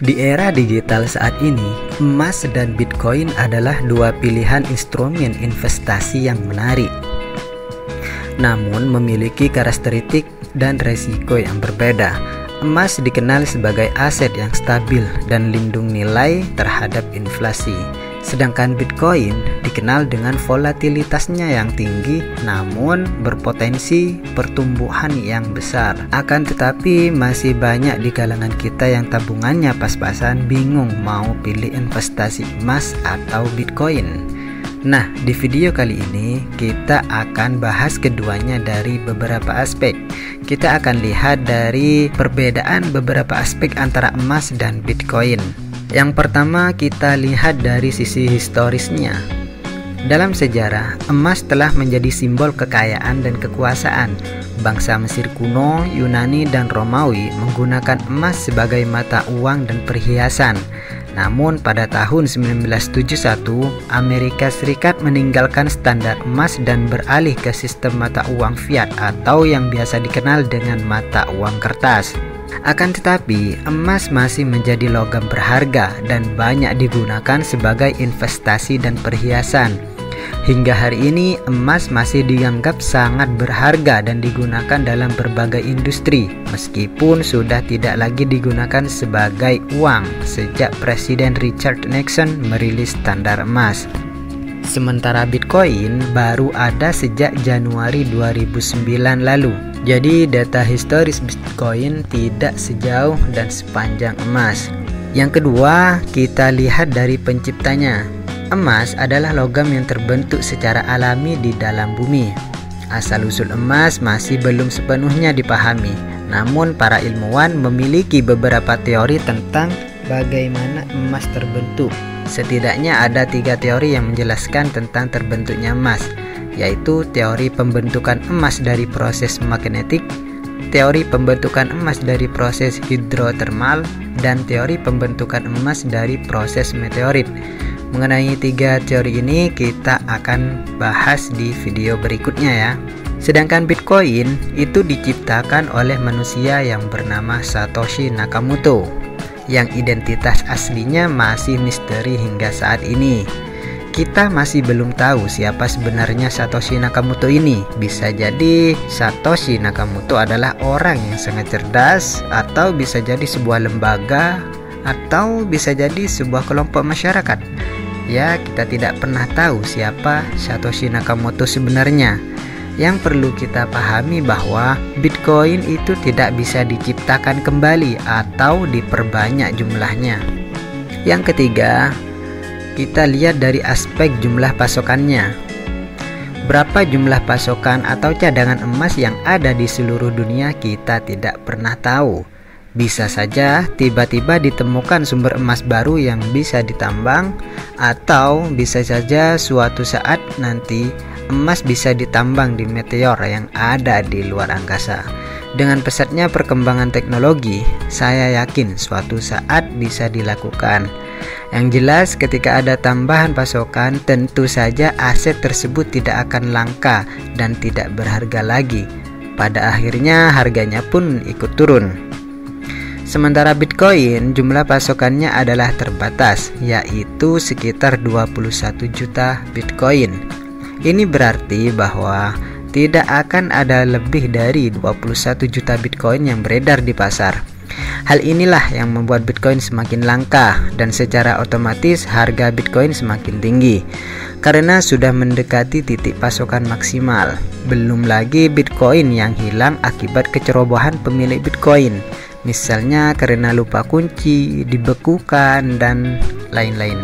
Di era digital saat ini, emas dan Bitcoin adalah dua pilihan instrumen investasi yang menarik, namun memiliki karakteristik dan resiko yang berbeda. Emas dikenal sebagai aset yang stabil dan lindung nilai terhadap inflasi, sedangkan Bitcoin dikenal dengan volatilitasnya yang tinggi namun berpotensi pertumbuhan yang besar. Akan tetapi masih banyak di kalangan kita yang tabungannya pas-pasan bingung mau pilih investasi emas atau Bitcoin. Nah, di video kali ini kita akan bahas keduanya dari beberapa aspek. Kita akan lihat dari perbedaan beberapa aspek antara emas dan Bitcoin. Yang pertama, kita lihat dari sisi historisnya. Dalam sejarah, emas telah menjadi simbol kekayaan dan kekuasaan. Bangsa Mesir kuno, Yunani, dan Romawi menggunakan emas sebagai mata uang dan perhiasan. Namun pada tahun 1971, Amerika Serikat meninggalkan standar emas dan beralih ke sistem mata uang fiat atau yang biasa dikenal dengan mata uang kertas. Akan tetapi, emas masih menjadi logam berharga dan banyak digunakan sebagai investasi dan perhiasan. Hingga hari ini, emas masih dianggap sangat berharga dan digunakan dalam berbagai industri, meskipun sudah tidak lagi digunakan sebagai uang sejak Presiden Richard Nixon merilis standar emas. Sementara Bitcoin baru ada sejak Januari 2009 lalu. Jadi data historis Bitcoin tidak sejauh dan sepanjang emas. Yang kedua, kita lihat dari penciptanya. Emas adalah logam yang terbentuk secara alami di dalam bumi. Asal-usul emas masih belum sepenuhnya dipahami. Namun para ilmuwan memiliki beberapa teori tentang bagaimana emas terbentuk. Setidaknya ada 3 teori yang menjelaskan tentang terbentuknya emas, yaitu teori pembentukan emas dari proses magnetik, teori pembentukan emas dari proses hidrotermal, dan teori pembentukan emas dari proses meteorit. Mengenai 3 teori ini kita akan bahas di video berikutnya ya. Sedangkan Bitcoin itu diciptakan oleh manusia yang bernama Satoshi Nakamoto, yang identitas aslinya masih misteri hingga saat ini. Kita masih belum tahu siapa sebenarnya Satoshi Nakamoto ini. Bisa jadi Satoshi Nakamoto adalah orang yang sangat cerdas, atau bisa jadi sebuah lembaga, atau bisa jadi sebuah kelompok masyarakat. Ya, kita tidak pernah tahu siapa Satoshi Nakamoto sebenarnya. Yang perlu kita pahami bahwa Bitcoin itu tidak bisa diciptakan kembali atau diperbanyak jumlahnya. Yang ketiga, kita lihat dari aspek jumlah pasokannya. Berapa jumlah pasokan atau cadangan emas yang ada di seluruh dunia kita tidak pernah tahu. Bisa saja tiba-tiba ditemukan sumber emas baru yang bisa ditambang, atau bisa saja suatu saat nanti emas bisa ditambang di meteor yang ada di luar angkasa. Dengan pesatnya perkembangan teknologi, saya yakin suatu saat bisa dilakukan. Yang jelas, ketika ada tambahan pasokan, tentu saja aset tersebut tidak akan langka dan tidak berharga lagi. Pada akhirnya harganya pun ikut turun. Sementara Bitcoin, jumlah pasokannya adalah terbatas, yaitu sekitar 21 juta Bitcoin. Ini berarti bahwa tidak akan ada lebih dari 21 juta Bitcoin yang beredar di pasar. Hal inilah yang membuat Bitcoin semakin langka dan secara otomatis harga Bitcoin semakin tinggi karena sudah mendekati titik pasokan maksimal. Belum lagi Bitcoin yang hilang akibat kecerobohan pemilik Bitcoin, misalnya karena lupa kunci, dibekukan, dan lain-lain.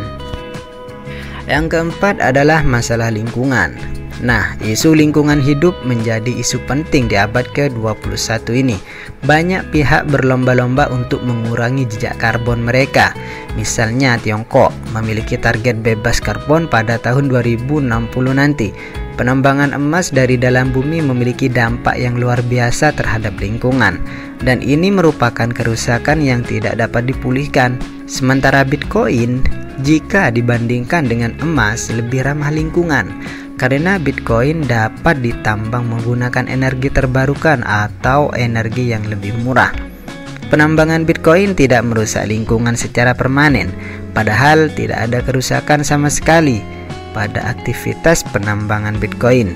Yang keempat adalah masalah lingkungan. Nah, isu lingkungan hidup menjadi isu penting di abad ke-21 ini. Banyak pihak berlomba-lomba untuk mengurangi jejak karbon mereka. Misalnya Tiongkok memiliki target bebas karbon pada tahun 2060 nanti. Penambangan emas dari dalam bumi memiliki dampak yang luar biasa terhadap lingkungan, dan ini merupakan kerusakan yang tidak dapat dipulihkan. Sementara Bitcoin, jika dibandingkan dengan emas, lebih ramah lingkungan karena Bitcoin dapat ditambang menggunakan energi terbarukan atau energi yang lebih murah. Penambangan Bitcoin tidak merusak lingkungan secara permanen, padahal tidak ada kerusakan sama sekali pada aktivitas penambangan Bitcoin,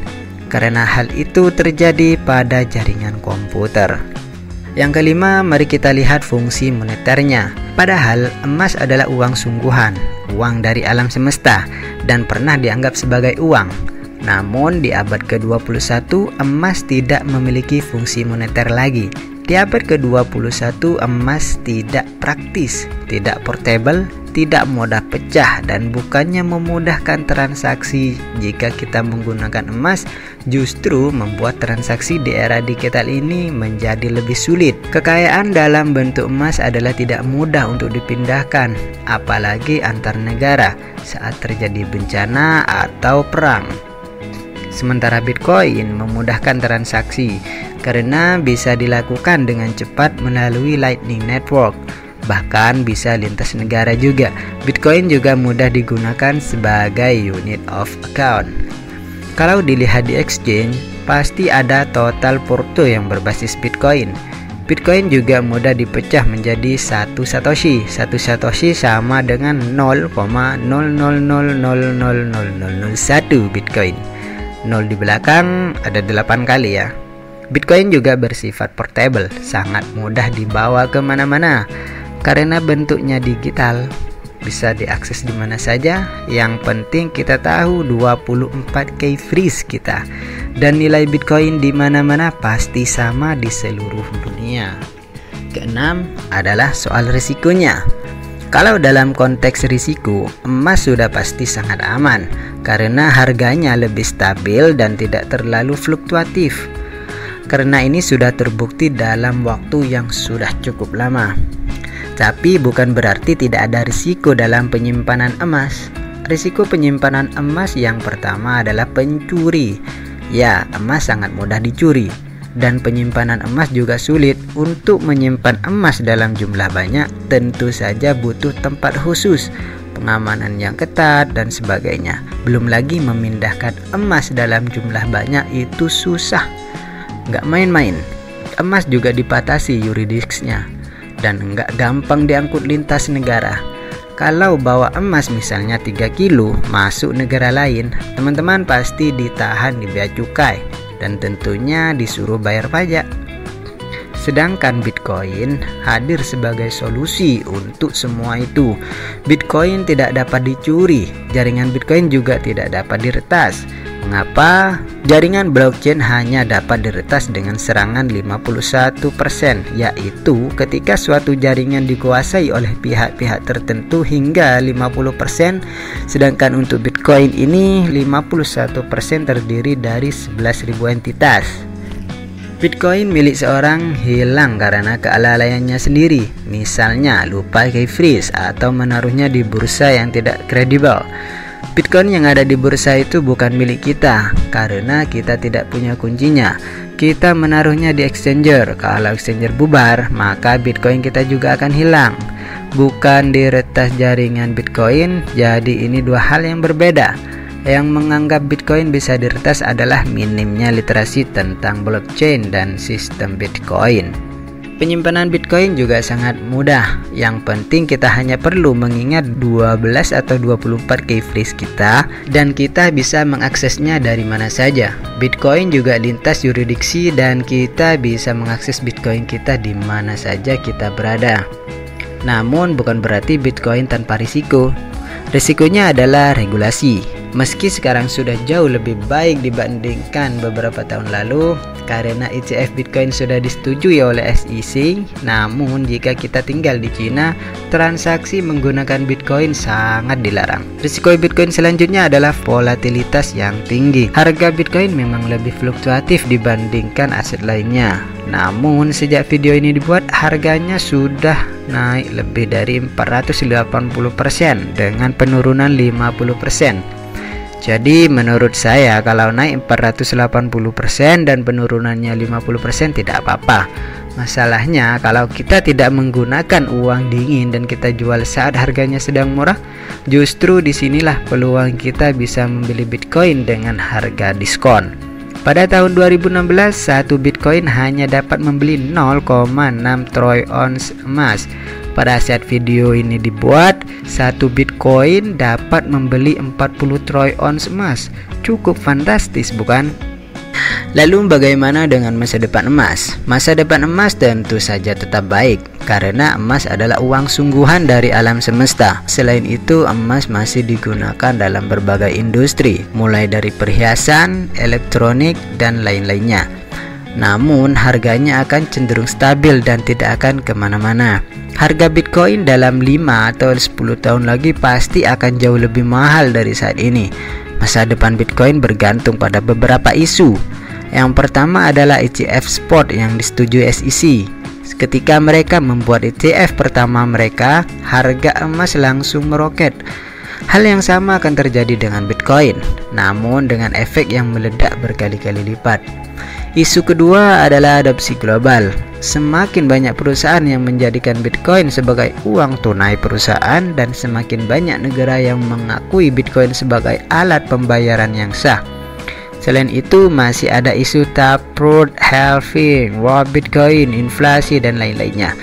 karena hal itu terjadi pada jaringan komputer. Yang kelima, mari kita lihat fungsi moneternya. Padahal emas adalah uang sungguhan, uang dari alam semesta, dan pernah dianggap sebagai uang. Namun di abad ke-21 emas tidak memiliki fungsi moneter lagi. Di abad ke-21 emas tidak praktis, tidak portable, tidak mudah pecah, dan bukannya memudahkan transaksi. Jika kita menggunakan emas, justru membuat transaksi di era digital ini menjadi lebih sulit. Kekayaan dalam bentuk emas adalah tidak mudah untuk dipindahkan, apalagi antar negara saat terjadi bencana atau perang. Sementara Bitcoin memudahkan transaksi karena bisa dilakukan dengan cepat melalui Lightning Network, bahkan bisa lintas negara juga. Bitcoin juga mudah digunakan sebagai unit of account. Kalau dilihat di exchange, pasti ada total porto yang berbasis Bitcoin. Bitcoin juga mudah dipecah menjadi satu satoshi. Satu satoshi sama dengan 0,0000001 Bitcoin. 0 di belakang ada 8 kali ya. Bitcoin juga bersifat portable, sangat mudah dibawa kemana-mana. Karena bentuknya digital, bisa diakses di mana saja. Yang penting kita tahu 24K freeze kita. Dan nilai Bitcoin di mana-mana pasti sama di seluruh dunia. Keenam adalah soal risikonya. Kalau dalam konteks risiko, emas sudah pasti sangat aman karena harganya lebih stabil dan tidak terlalu fluktuatif. Karena ini sudah terbukti dalam waktu yang sudah cukup lama. Tapi bukan berarti tidak ada risiko dalam penyimpanan emas. Risiko penyimpanan emas yang pertama adalah pencuri. Ya, emas sangat mudah dicuri. Dan penyimpanan emas juga sulit. Untuk menyimpan emas dalam jumlah banyak tentu saja butuh tempat khusus, pengamanan yang ketat, dan sebagainya. Belum lagi memindahkan emas dalam jumlah banyak itu susah, nggak main-main. Emas juga dibatasi yuridisnya dan nggak gampang diangkut lintas negara. Kalau bawa emas misalnya 3 kilo masuk negara lain, teman-teman pasti ditahan di bea cukai dan tentunya disuruh bayar pajak. Sedangkan Bitcoin hadir sebagai solusi untuk semua itu. Bitcoin tidak dapat dicuri, jaringan Bitcoin juga tidak dapat diretas. Mengapa? Jaringan blockchain hanya dapat diretas dengan serangan 51%, yaitu ketika suatu jaringan dikuasai oleh pihak-pihak tertentu hingga 50%, sedangkan untuk Bitcoin ini 51% terdiri dari 11.000 entitas. Bitcoin milik seorang hilang karena kelalaiannya sendiri, misalnya lupa key freeze atau menaruhnya di bursa yang tidak kredibel. Bitcoin yang ada di bursa itu bukan milik kita karena kita tidak punya kuncinya. Kita menaruhnya di exchanger. Kalau exchanger bubar, maka Bitcoin kita juga akan hilang. Bukan diretas jaringan Bitcoin, jadi ini dua hal yang berbeda. Yang menganggap Bitcoin bisa diretas adalah minimnya literasi tentang blockchain dan sistem Bitcoin. Penyimpanan Bitcoin juga sangat mudah. Yang penting kita hanya perlu mengingat 12 atau 24 key phrase kita dan kita bisa mengaksesnya dari mana saja. Bitcoin juga lintas yurisdiksi dan kita bisa mengakses Bitcoin kita di mana saja kita berada. Namun bukan berarti Bitcoin tanpa risiko. Risikonya adalah regulasi. Meski sekarang sudah jauh lebih baik dibandingkan beberapa tahun lalu karena ETF Bitcoin sudah disetujui oleh SEC, namun jika kita tinggal di Cina, transaksi menggunakan Bitcoin sangat dilarang. Risiko Bitcoin selanjutnya adalah volatilitas yang tinggi. Harga Bitcoin memang lebih fluktuatif dibandingkan aset lainnya. Namun sejak video ini dibuat, harganya sudah naik lebih dari 480% dengan penurunan 50%. Jadi menurut saya kalau naik 480% dan penurunannya 50% tidak apa-apa. Masalahnya kalau kita tidak menggunakan uang dingin dan kita jual saat harganya sedang murah, justru disinilah peluang kita bisa membeli Bitcoin dengan harga diskon. Pada tahun 2016, satu Bitcoin hanya dapat membeli 0,6 troy ounce emas. Pada saat video ini dibuat, satu Bitcoin dapat membeli 40 troy ounce emas. Cukup fantastis, bukan? Lalu bagaimana dengan masa depan emas? Masa depan emas tentu saja tetap baik, karena emas adalah uang sungguhan dari alam semesta. Selain itu, emas masih digunakan dalam berbagai industri, mulai dari perhiasan, elektronik, dan lain-lainnya. Namun, harganya akan cenderung stabil dan tidak akan kemana-mana. Harga Bitcoin dalam 5 atau 10 tahun lagi pasti akan jauh lebih mahal dari saat ini. Masa depan Bitcoin bergantung pada beberapa isu. Yang pertama adalah ETF spot yang disetujui SEC. Ketika mereka membuat ETF pertama mereka, harga emas langsung meroket. Hal yang sama akan terjadi dengan Bitcoin, namun dengan efek yang meledak berkali-kali lipat. Isu kedua adalah adopsi global. Semakin banyak perusahaan yang menjadikan Bitcoin sebagai uang tunai perusahaan, dan semakin banyak negara yang mengakui Bitcoin sebagai alat pembayaran yang sah. Selain itu, masih ada isu taproot, halving, war Bitcoin, inflasi, dan lain-lainnya.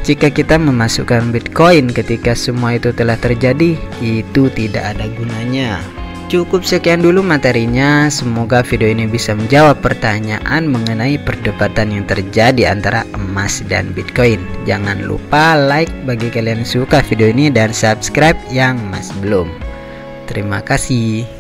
Jika kita memasukkan Bitcoin ketika semua itu telah terjadi, itu tidak ada gunanya. Cukup sekian dulu materinya. Semoga video ini bisa menjawab pertanyaan mengenai perdebatan yang terjadi antara emas dan Bitcoin. Jangan lupa like bagi kalian yang suka video ini dan subscribe yang masih belum. Terima kasih.